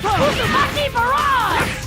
Naruto! Uzumaki barrage!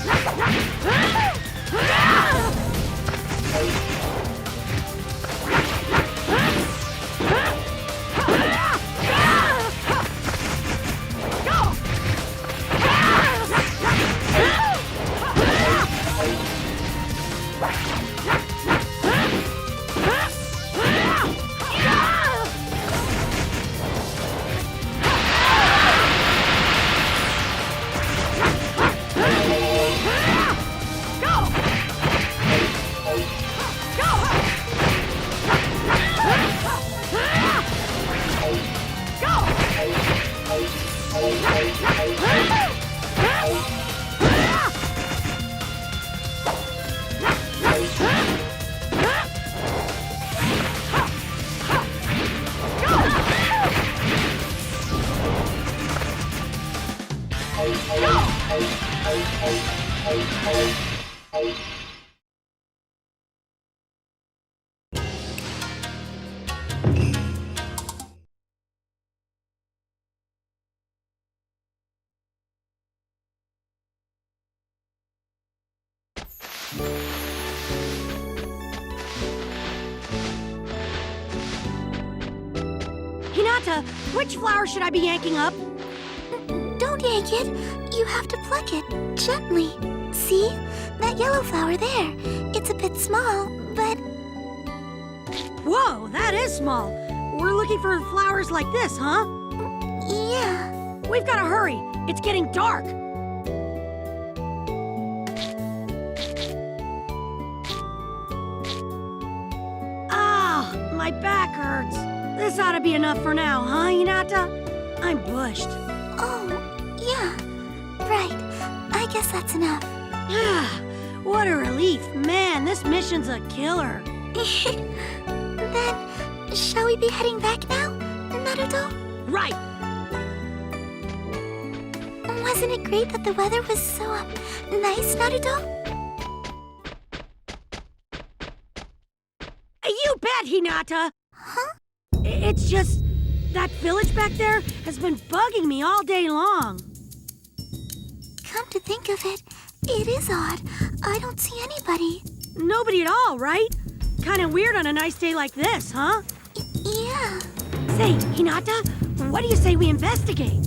Hinata, which flower should I be yanking up? Don't yank it. You have to pluck it gently. See? That yellow flower there. It's a bit small, but... Whoa, that is small. We're looking for flowers like this, huh? Yeah. We've got to hurry. It's getting dark. Ah, my back hurts. This ought to be enough for now, huh, Hinata? I'm bushed. Oh, yeah. Right. I guess that's enough. What a relief. Man, this mission's a killer. Then, shall we be heading back now, Naruto? Right. Wasn't it great that the weather was so, nice, Naruto? You bet, Hinata. Huh? It's just that village back there has been bugging me all day long. Come to think of it, it is odd. I don't see anybody. Nobody at all, right? Kind of weird on a nice day like this, huh? Yeah. Say, Hinata, what do you say we investigate?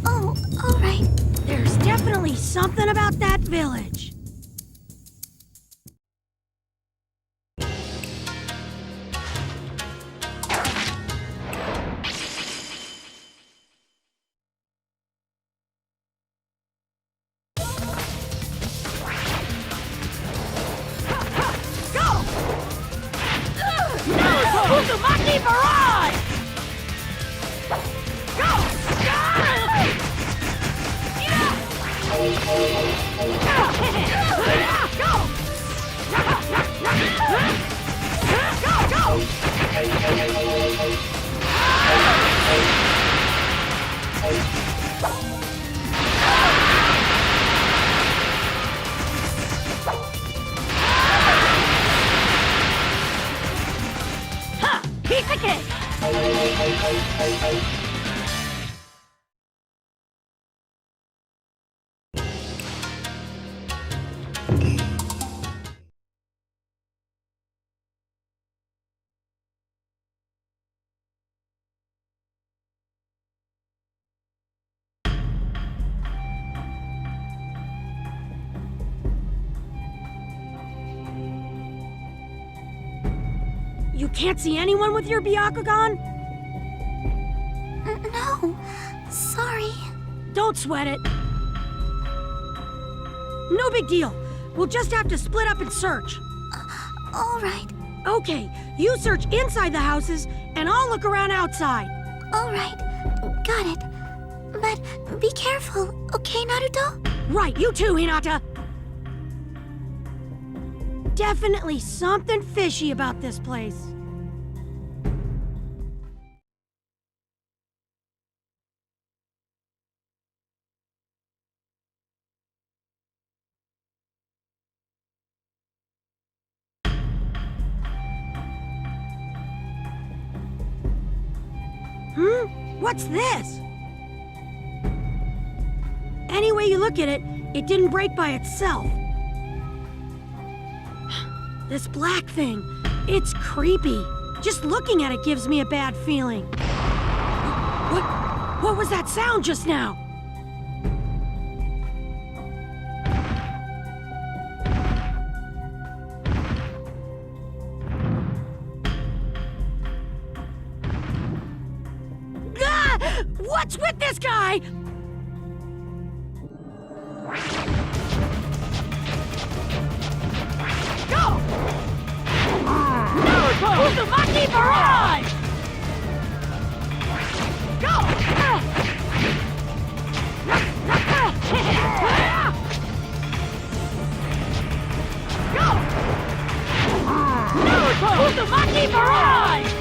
Oh, all right. There's definitely something about that village. Uzumaki barrage! Go! Piece of cake! You can't see anyone with your Byakugan? No, sorry. Don't sweat it. No big deal. We'll just have to split up and search. All right, Okay, you search inside the houses, and I'll look around outside. all right. Got it. But be careful, okay, Naruto? Right, you too, Hinata. Definitely something fishy about this place. What's this? Anyway, way you look at it, it didn't break by itself. This black thing, it's creepy. Just looking at it gives me a bad feeling. What was that sound just now? Ah! What's with this guy? Go! Naruto! Uzumaki barrage! Go! Go! Naruto! Uzumaki barrage!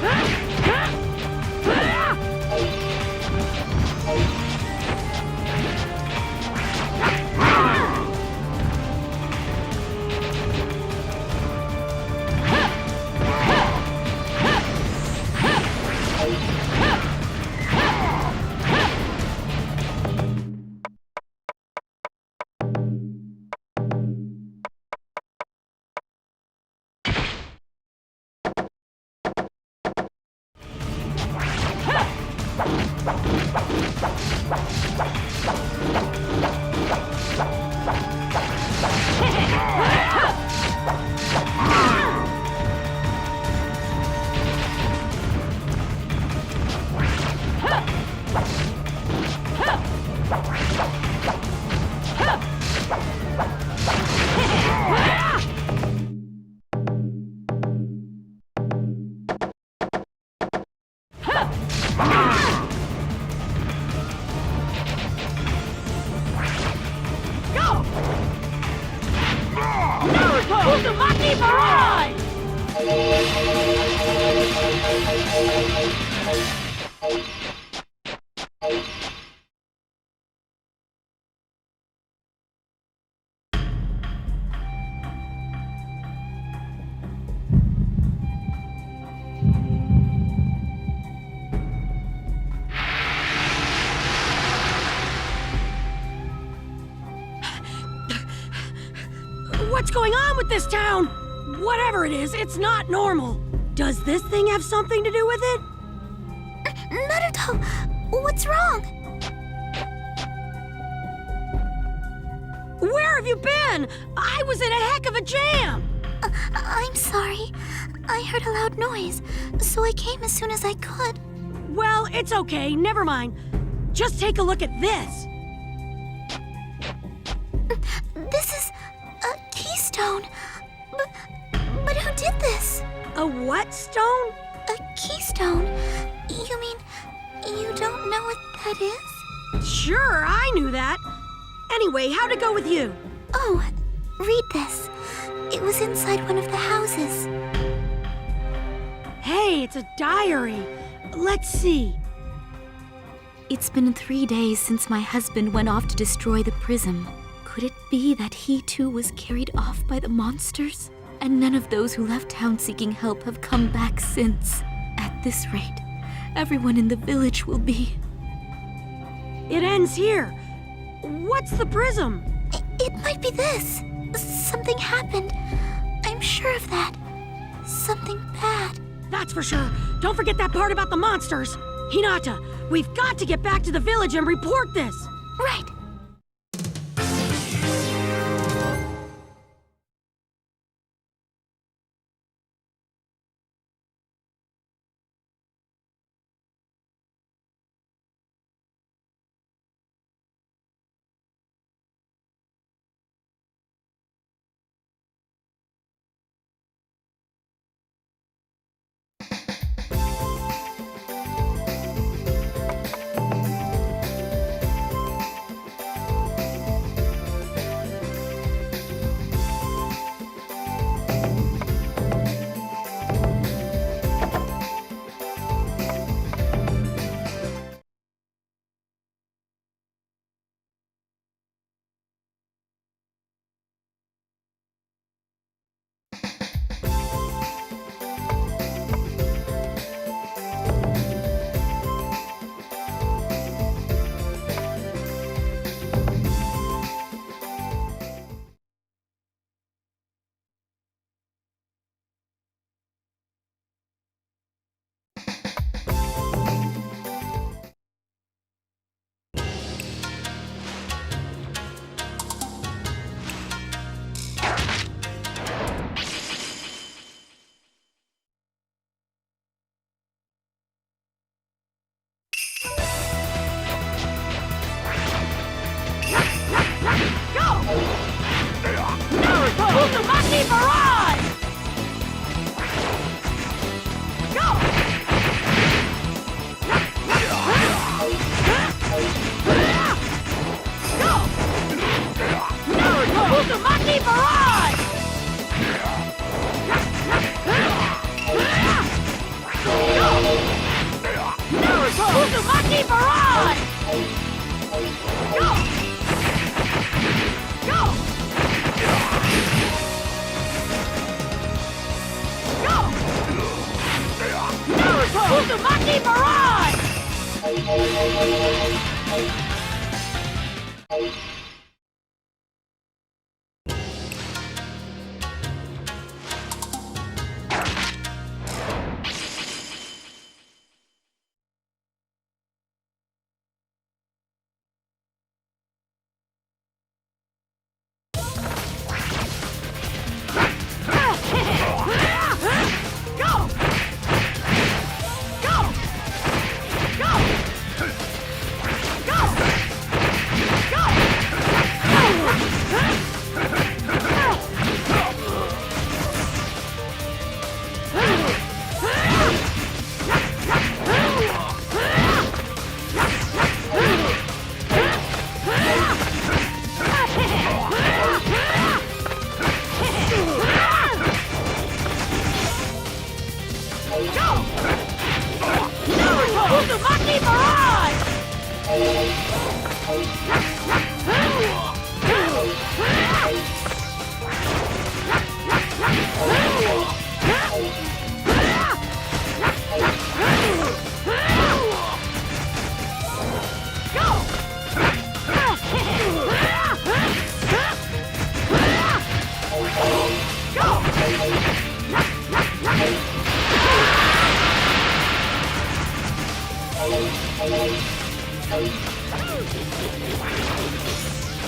Uzumaki barrage! What's going on with this town? Whatever it is, it's not normal. Does this thing have something to do with it? Naruto, what's wrong? Where have you been? I was in a heck of a jam! I'm sorry. I heard a loud noise, so I came as soon as I could. Well, it's okay, never mind. Just take a look at this. This is a keystone. But who did this? A what stone? A keystone? You mean you don't know what that is? Sure, I knew that. Anyway, how'd it go with you? Oh, read this. It was inside one of the houses. Hey, it's a diary. Let's see. It's been 3 days since my husband went off to destroy the prism. Could it be that he too was carried off by the monsters? And none of those who left town seeking help have come back since. At this rate, everyone in the village will be... It ends here. What's the prism? It might be this. Something happened. I'm sure of that. Something bad. That's for sure. Don't forget that part about the monsters. Hinata, we've got to get back to the village and report this. Right. barrage! Go! Go! Naruto Uzumaki barrage! Go! Naruto Uzumaki barrage! Go! Go! Go! Naruto Uzumaki barrage! Uzumaki barrage!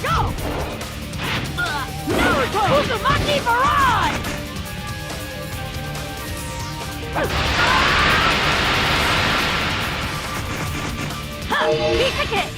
Go! Naruto Uzumaki barrage! Ha! Pizza kick!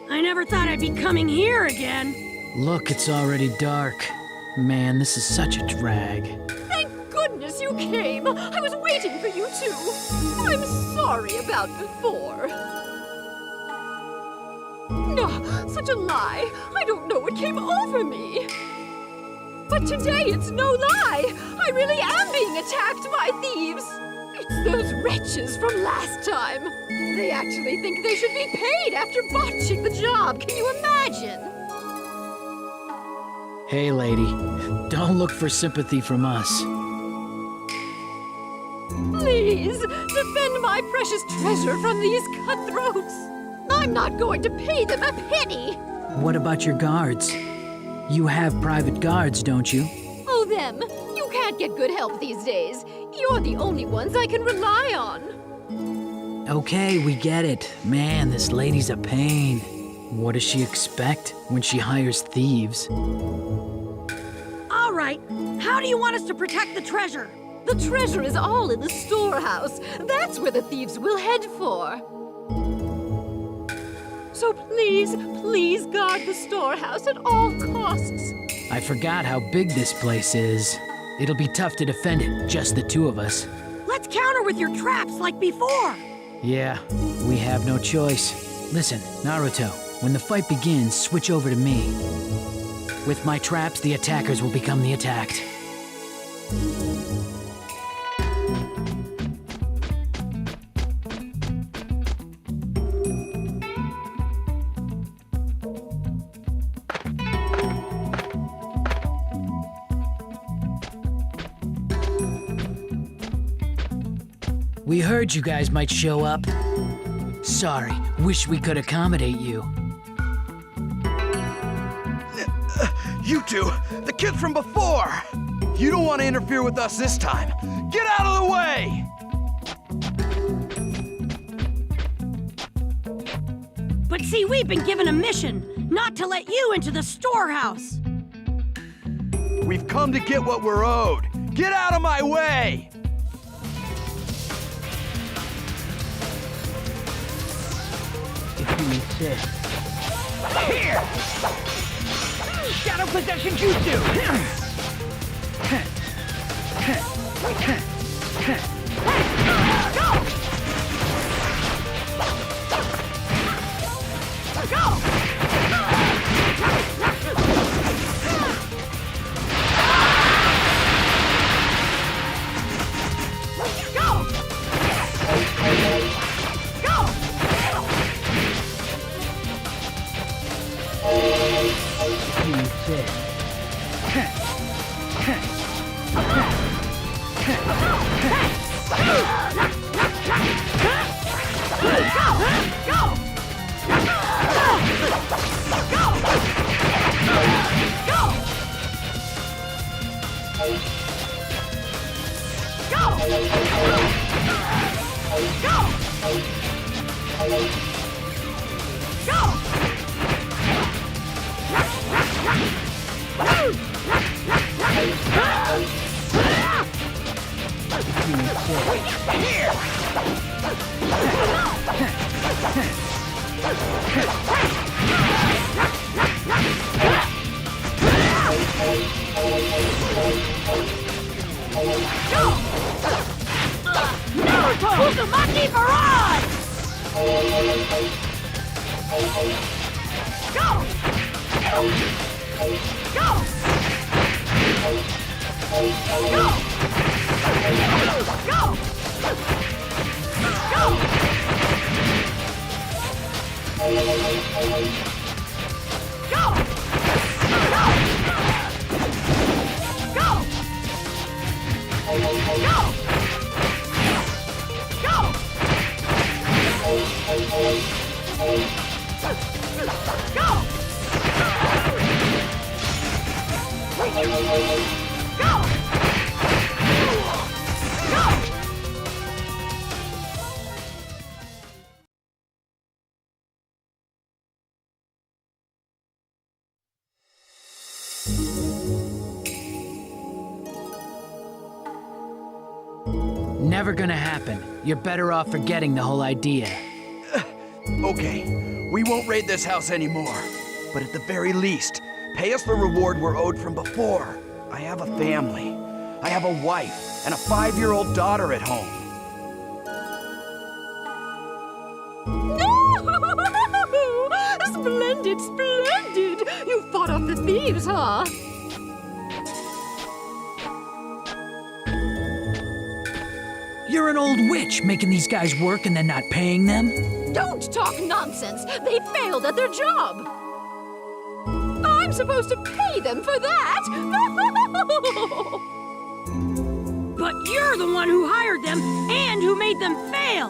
I never thought I'd be coming here again. Look, it's already dark. Man, this is such a drag. Thank goodness you came! I was waiting for you too! I'm sorry about before. No, such a lie! I don't know what came over me! But today it's no lie! I really am being attacked by thieves! It's those wretches from last time! They actually think they should be paid after botching the job, can you imagine? Hey, lady, don't look for sympathy from us. Please, defend my precious treasure from these cutthroats! I'm not going to pay them a penny! What about your guards? You have private guards, don't you? Oh, them! You can't get good help these days. You're the only ones I can rely on. Okay, we get it. Man, this lady's a pain. What does she expect when she hires thieves? All right, how do you want us to protect the treasure? The treasure is all in the storehouse. That's where the thieves will head for. So please, please guard the storehouse at all costs. I forgot how big this place is. It'll be tough to defend it, just the two of us. Let's counter with your traps like before. Yeah, we have no choice. Listen, Naruto, when the fight begins, switch over to me. With my traps, the attackers will become the attacked. We heard you guys might show up. Sorry, wish we could accommodate you. You two, the kids from before! You don't want to interfere with us this time. Get out of the way! But see, we've been given a mission, not to let you into the storehouse. We've come to get what we're owed. Get out of my way! If you insist. Here! Shadow Possession Jutsu! Naruto! Uzumaki barrage! Go! Go! Go! Go! Never gonna happen. You're better off forgetting the whole idea. Okay, we won't raid this house anymore. But at the very least, pay us the reward we're owed from before. I have a family. I have a wife and a 5-year-old daughter at home. No! Splendid, splendid! You fought off the thieves, huh? You're an old witch making these guys work and then not paying them? Don't talk nonsense! They failed at their job! I'm supposed to pay them for that! But you're the one who hired them and who made them fail!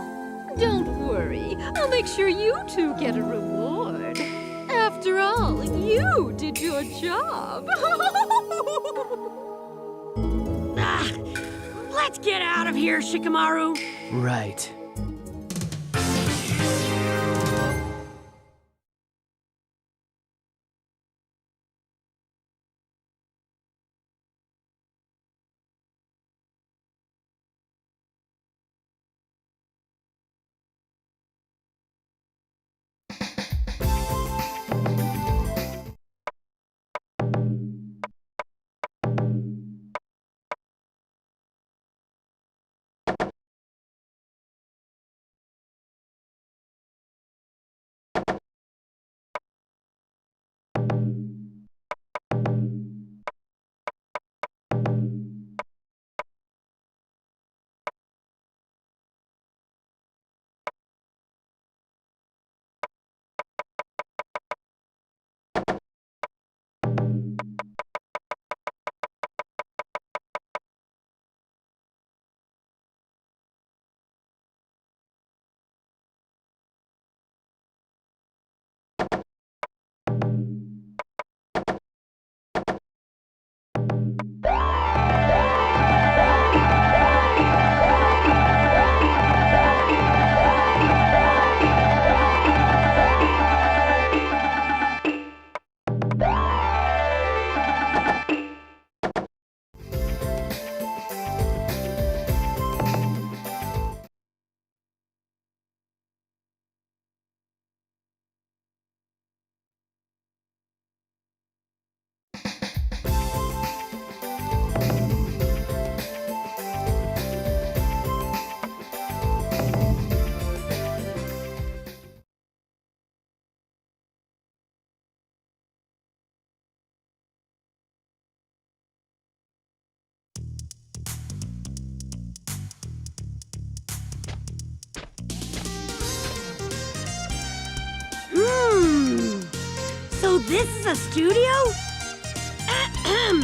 Don't worry, I'll make sure you two get a reward. After all, you did your job. Ah, let's get out of here, Shikamaru. Right. This is a studio? Ahem.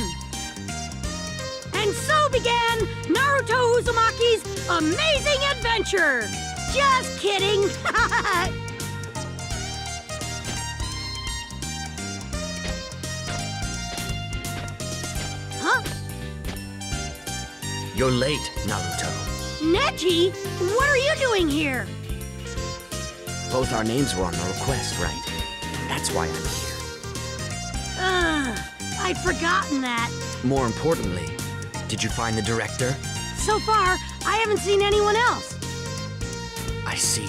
And so began Naruto Uzumaki's amazing adventure! Just kidding! Huh? You're late, Naruto. Neji, what are you doing here? Both our names were on the request, right? That's why I'm here. I'd forgotten that. More importantly, did you find the director? So far, I haven't seen anyone else. I see.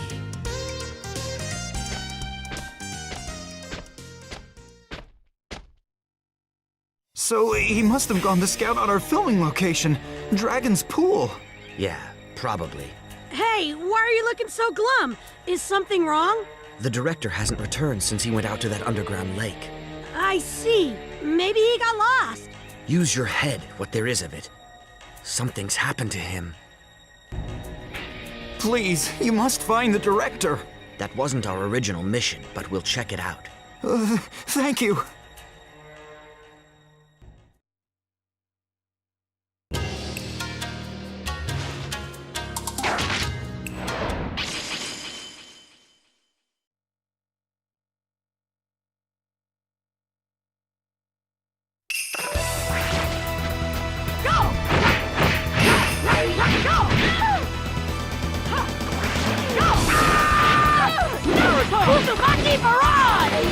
So he must have gone to scout out our filming location, Dragon's Pool. Yeah, probably. Hey, why are you looking so glum? Is something wrong? The director hasn't returned since he went out to that underground lake. I see. Maybe he got lost. Use your head, what there is of it. Something's happened to him. Please, you must find the director. That wasn't our original mission, but we'll check it out. Thank you. Uzumaki barrage!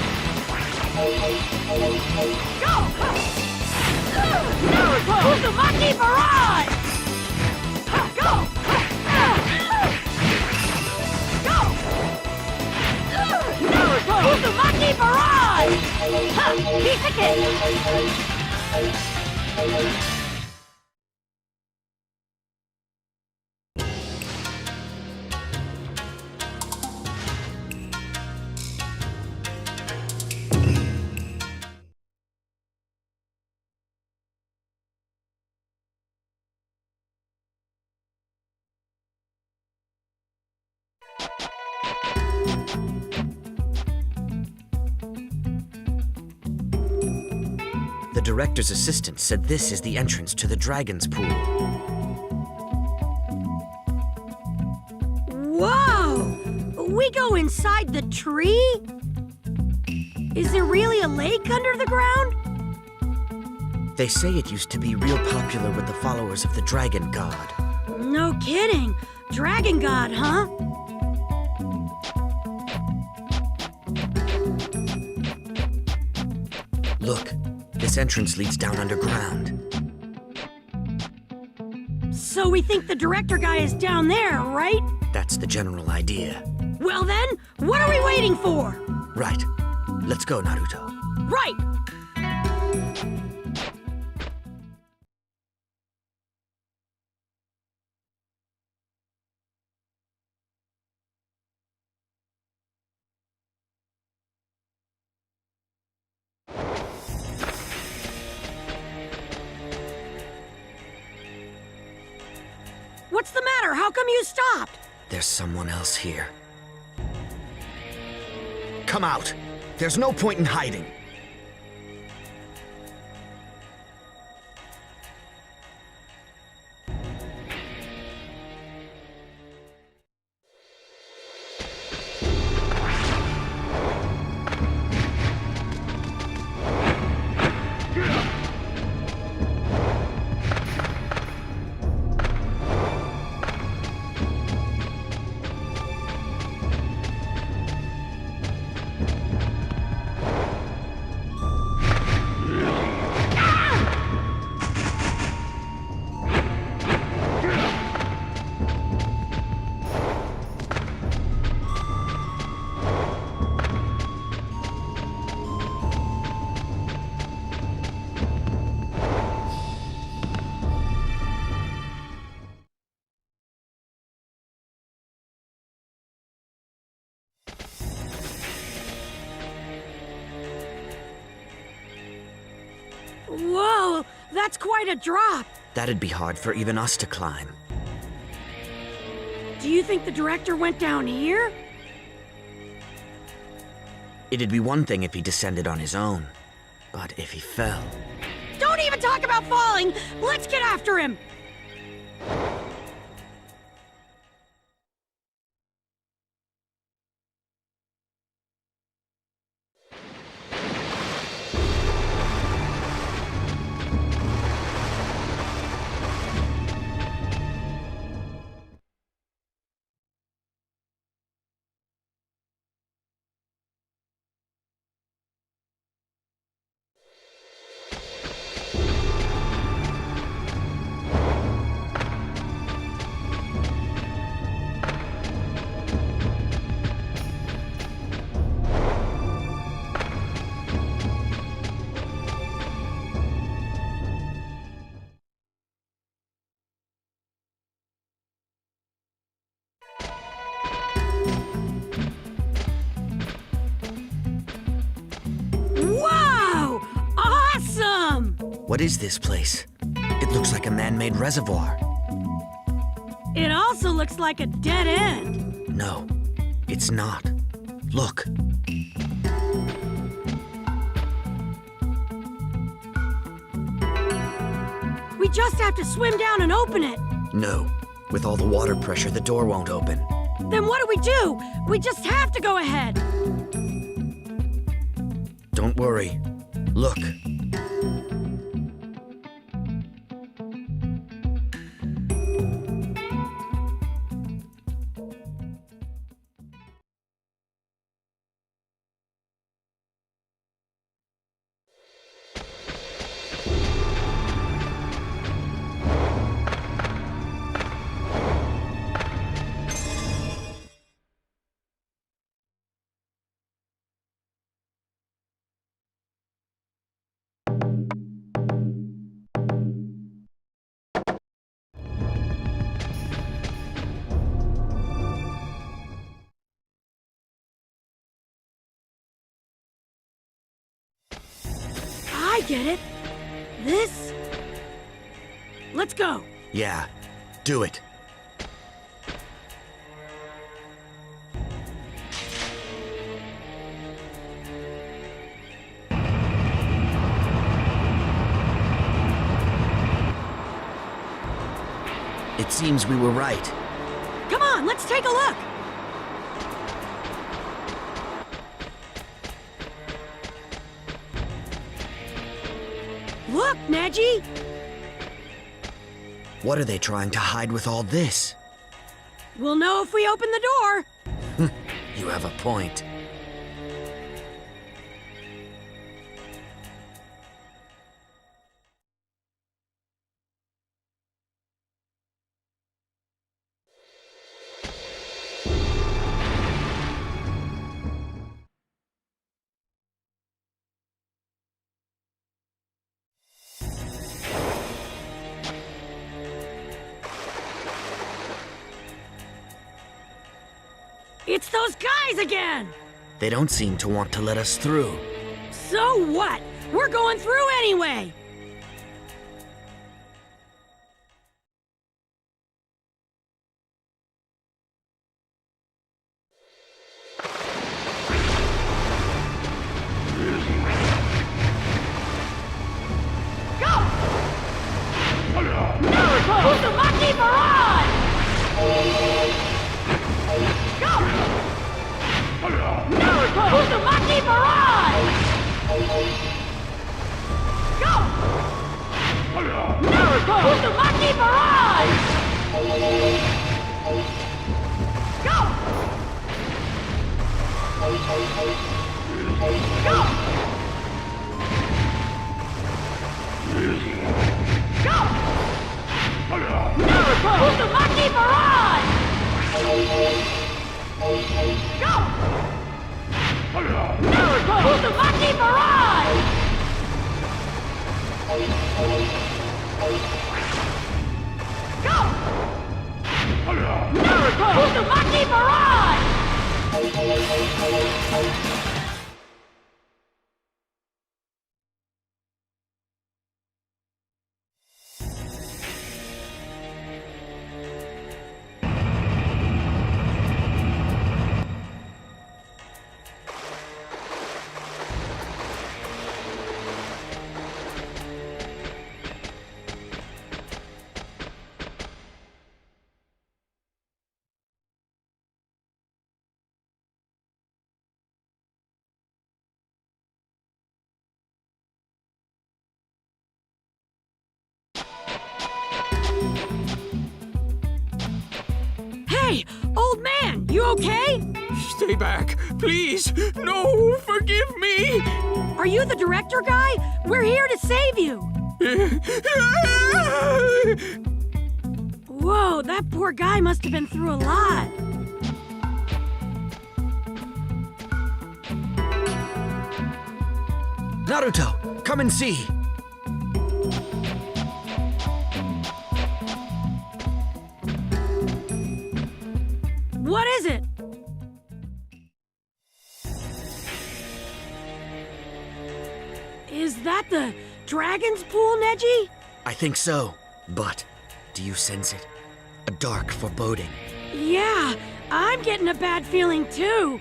Go! Naruto! Uzumaki barrage! Go! Go! Naruto! Uzumaki barrage! Piece of cake! The director's assistant said this is the entrance to the Dragon's Pool. Whoa! We go inside the tree? Is there really a lake under the ground? They say it used to be real popular with the followers of the Dragon God. No kidding. Dragon God, huh? Look, this entrance leads down underground. So we think the director guy is down there, right? That's the general idea. Well then, what are we waiting for? Right. Let's go, Naruto. Right! What's the matter? How come you stopped? There's someone else here. Come out! There's no point in hiding. Whoa, that's quite a drop. That'd be hard for even us to climb. Do you think the director went down here? It'd be one thing if he descended on his own, but if he fell... Don't even talk about falling! Let's get after him! Whoa! Awesome! What is this place? It looks like a man-made reservoir. It also looks like a dead end. No, it's not. Look. We just have to swim down and open it. No. With all the water pressure, the door won't open. Then what do? We just have to go ahead. Don't worry. Look. I get it. This? Let's go. Yeah, do it. It seems we were right. Come on, let's take a look. Look, Neji! What are they trying to hide with all this? We'll know if we open the door. You have a point. It's those guys again! They don't seem to want to let us through. So what? We're going through anyway! Go! Naruto! Uzumaki barrage! Go! Naruto! Uzumaki barrage! Go! Naruto! Uzumaki barrage! Go! Go! Go! Naruto! Uzumaki barrage! Go! Naruto! Uzumaki barrage! Go! Naruto! Uzumaki barrage! Old man, you okay? Stay back, please. No, forgive me. Are you the director guy? We're here to save you. Whoa, that poor guy must have been through a lot. Naruto, come and see. What is it? Is that the dragon's pool, Neji? I think so. But, do you sense it? A dark foreboding. Yeah, I'm getting a bad feeling too.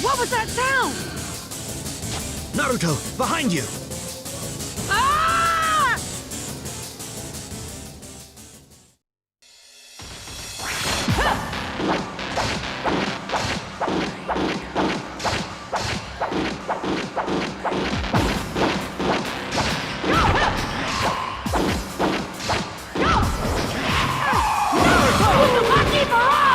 What was that sound? Naruto, behind you! Ah! Uzumaki barrage!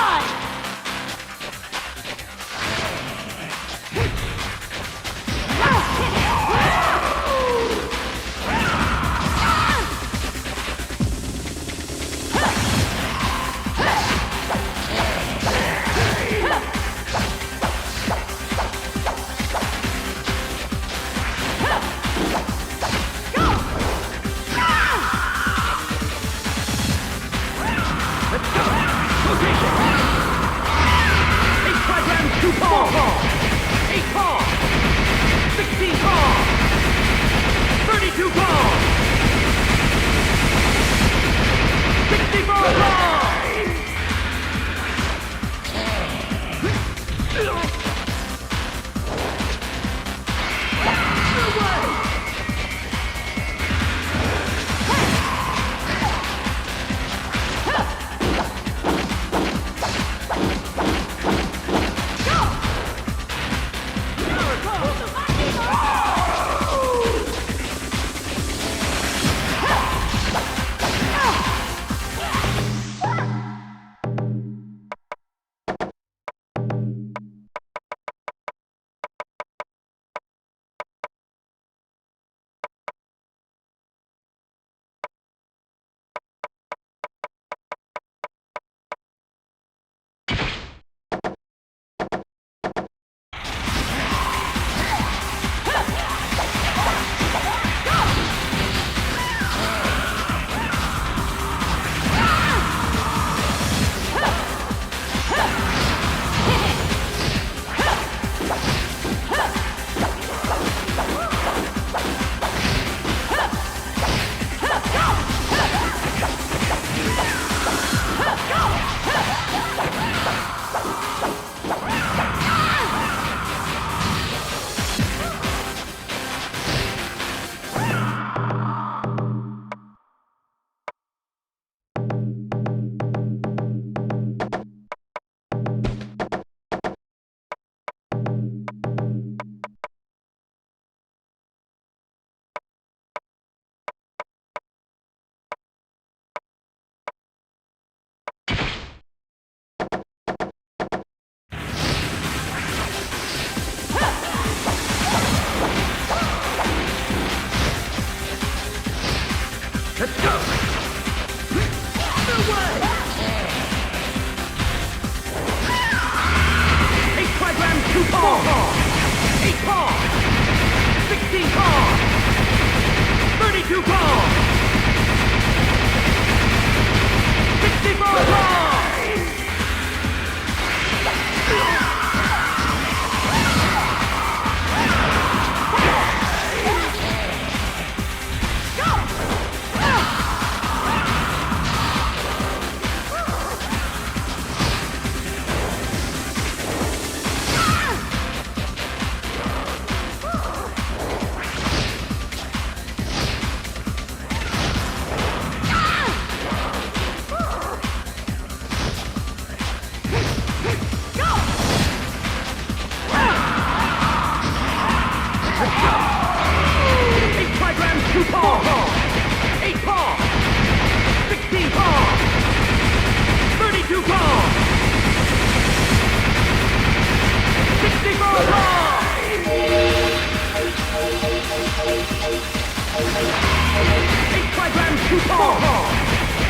paw!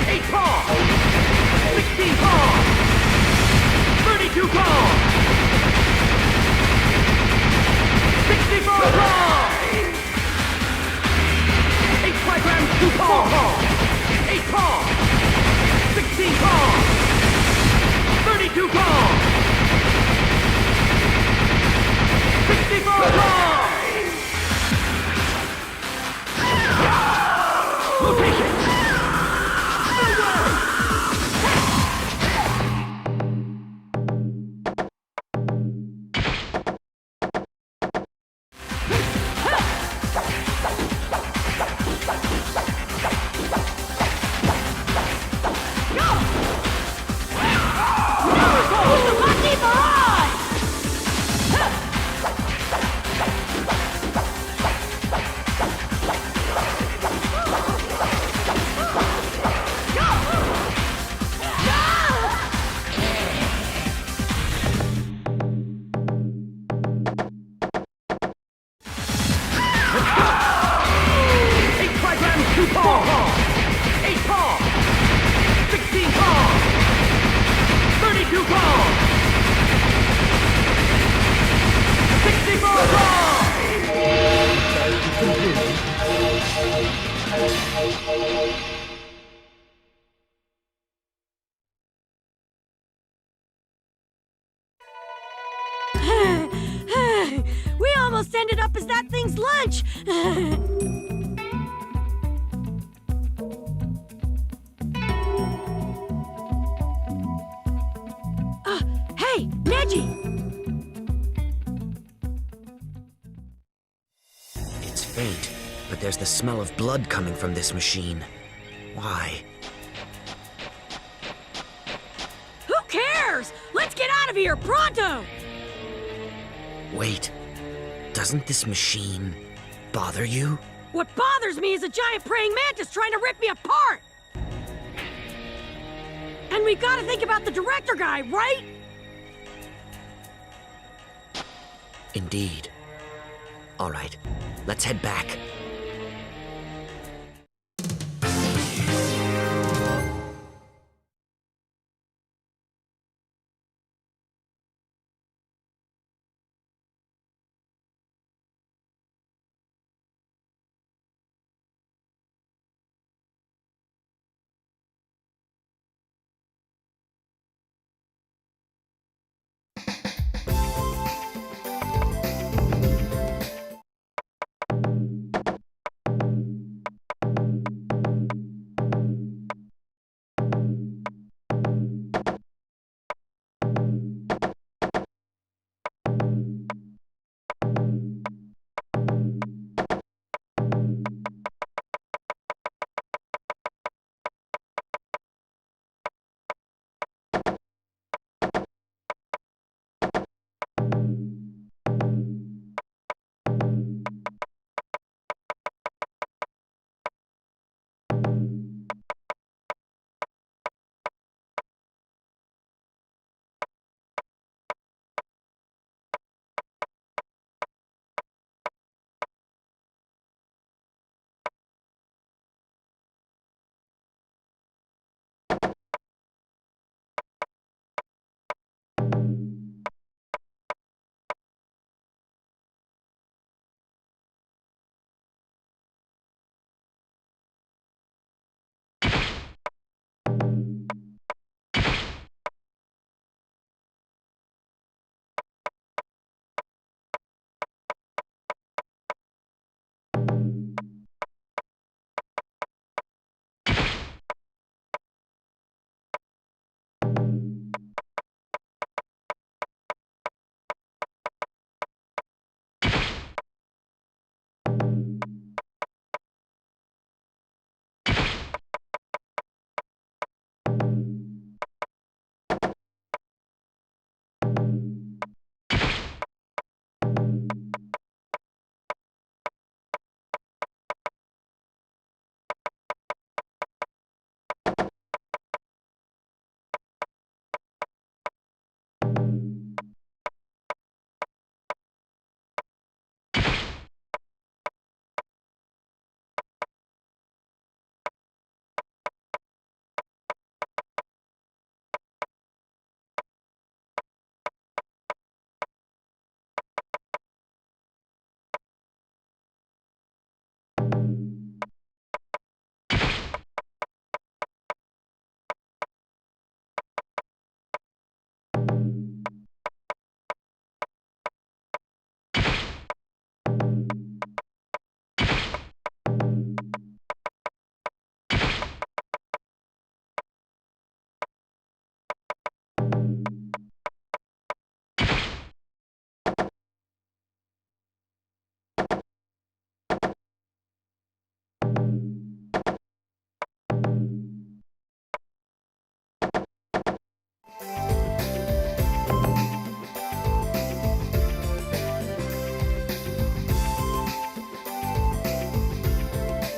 8 paw! 16 paw! 32 paw! 64 paw! 8 trigrams, 2 paw! 8 paw! 16 paw! 32 paw! 64 paw! Rotation! Uzumaki barrage! We almost ended up as that thing's lunch! Hey, Neji! It's faint, but there's the smell of blood coming from this machine. Why? Who cares? Let's get out of here, pronto! Wait, doesn't this machine bother you? What bothers me is a giant praying mantis trying to rip me apart! And we've got to think about the director guy, right? Indeed. All right, let's head back.